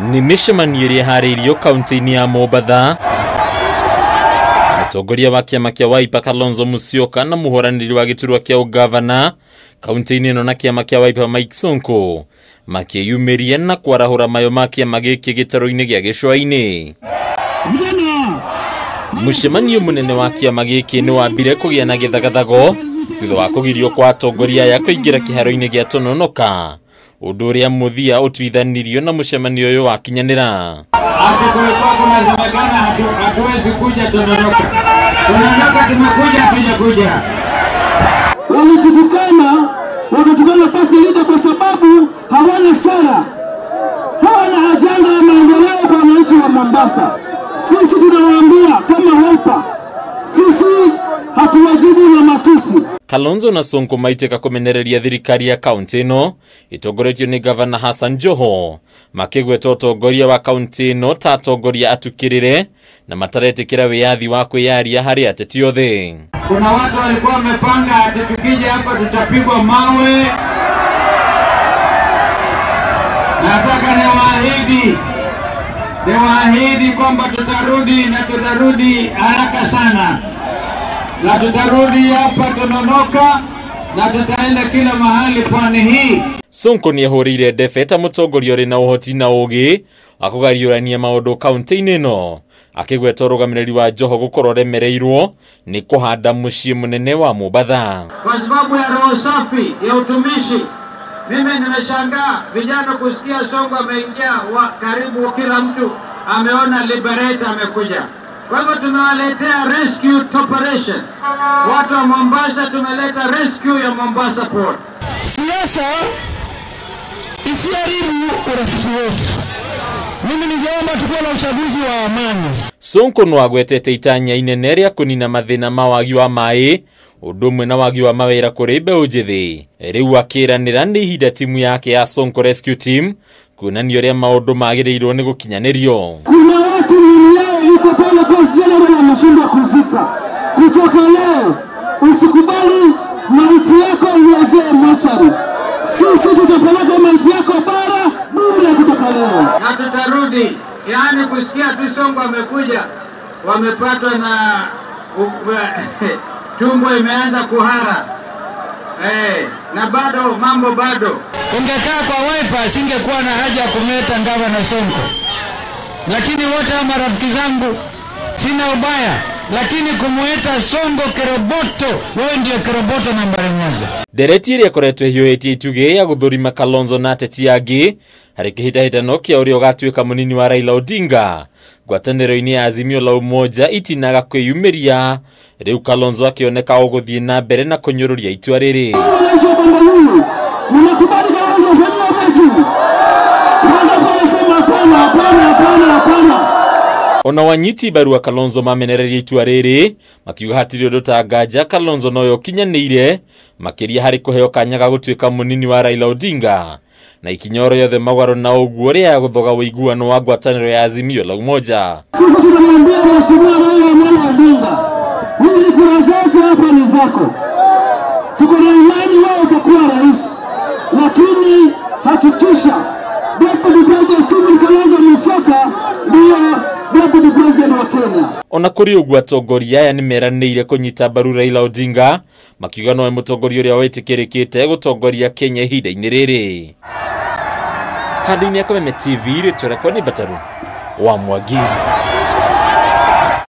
Ni mĩcemanio ĩrĩa harĩirio kaunti-inĩ ya Mombatha. Mũtongoria wa kĩama kĩa Wiper Kalonzo Musyoka na mũhũranĩri wa gĩturwa kĩa ũgavana kaunti-inĩ ĩno na kĩama kĩa Wiper Mike Sonko makĩyumĩria na kwarahũra mayo ma kĩama gĩkĩ gĩtaro-inĩ gĩa gĩcũa-inĩ. Mũcemanio mũnene wa kĩama gĩkĩ nĩ wambire kũgĩa na gĩthagathago thutha wa kũgirio kwa atongoria aya kũingĩra kĩharo-inĩ gĩa Tononoka, ũndũ ũrĩa mũthia ũtuithanirio na mũcemanio ũyũ wakinyanĩra. Ati kulikuwa kunasemekana hatuwezi kuja Tononoka. Tononoka tumekuja, hatujakuja. Wakatukana party leader kwa sababu hawana sera, hawana ajenda ya maendeleo kwa wananchi wa Mombasa. Sisi tunawaambia kama Wiper, sisi hatuwajibu na matusi. Kalonzo na Sonko maitĩka kũmenereria thirikari ya kaunti ĩno ĩtongoretio nĩ Gavana Hassan Joho, makĩgweta ũtongoria wa kaunti ĩno ta atongoria atukĩrĩre na mataretĩkĩra wĩyathi wa kwĩyaria harĩ ateti othe. Kuna watu walikuwa wamepanga ati tukija hapa tutapigwa mawe. Nataka niwaahidi kwamba tutarudi na tutarudi haraka sana. Na tutarudi hapa Tononoka na tutaenda kila mahali pwani hii. Sonko nĩahũrĩire ndebe ta mũtongoria ũrĩ na ũhoti na ũũgĩ wa kũgariũrania maũndũ kaunti-inĩ ĩno, akĩgweta ũrũgamĩrĩri wa Joho gũkorwo remereirwo nĩ kũhanda mũciĩ mũnene wa Mombatha. Kwa sababu ya roho safi ya utumishi, mimi nimeshangaa vijana kusikia Sonko ameingia, karibu kila mtu ameona Liberator amekuja. Kwa hivyo tumewaletea rescue operation. Watu wa Mombasa tumeleta rescue ya Mombasa Port. Siasa isiharibu urafiki wetu. Mimi ningeomba tukuwe na uchaguzi wa amani. Sonko no agwetete itanya inene rĩa kũnina mathĩna ma wagi wa maĩ, ũndũ ũmwe na wagi wa mawĩra kũrĩ mbeũ njĩthĩ. Rĩu akĩranĩra nĩ ihinda timu yake ya Sonko Rescue Team kuonania ũrĩa maũndũ magĩrĩirwo nĩ gũkinyanĩrio. Kuna watu mimi yao iko pale Coast General ameshindwa kuzika. Kutoka leo usikubali maiti yako iweze mochari. Sisi tutapeleka maiti yako bara bure kutoka leo. Na tutarudi, yaani kusikia tu Sonko amekuja, wamepatwa na tumbo imeanza kuhara. Na bado mambo bado. Ungekaa kwa Wiper singekuwa na haja ya kumleta Gavana Sonko. Lakini wote wa marafiki zangu sina ubaya, lakini kumweta Sonko Keroboto, wewe ndiye Keroboto nambari 1. Ndereti ĩrĩa koretwo ĩhiũhĩtie itugĩ ya gũthũrima Kalonzo na ateti angĩ harĩ kĩhĩtahĩtano kĩa ũrĩa ũgatuĩka mũnini wa Raila Odinga ngwatanĩro-inĩ ya Azimio la Umoja itinaga kwĩyumĩria, rĩu Kalonzo akĩoneka ũgũthiĩ na mbere na kũnyũrũria itua rĩrĩ. Mnakubali Kalonzo fanya vitu. Hapana. Ona wanyiti barua Kalonzo mamenereria itua rĩrĩ makiuga hatirĩ ũndũ ta nganja Kalonzo noyo kinyanĩire makĩria harĩ kũheo kanya ga gũtuĩka mũnini wa Raila Odinga na ikinyoro yothe magwaro na ũguo ũrĩa ya gũthoga ũiguano wa ngwatanĩro ya Azimio la Umoja. Sisi tunamwambia Mheshimiwa Raila Amolo Odinga, hizi kura zote hapa ni zako. Tuko na imani wewe utakuwa rais, lakini hakikisha Deputy President Stephen Kalonzo Musyoka ndio Deputy President wa Kenya. Ona kũrĩ ũguo atongoria aya nĩmeranĩire kũnyita mbaru Raila Odinga makiuga nowe mũtongoria ũrĩa wĩtĩkĩrĩkĩte gũtongoria Kenya ihinda-inĩ rĩrĩ. Handũ-inĩ ya Kameme TV rĩtwa rĩakwa nĩ Bataru wa Mwangi.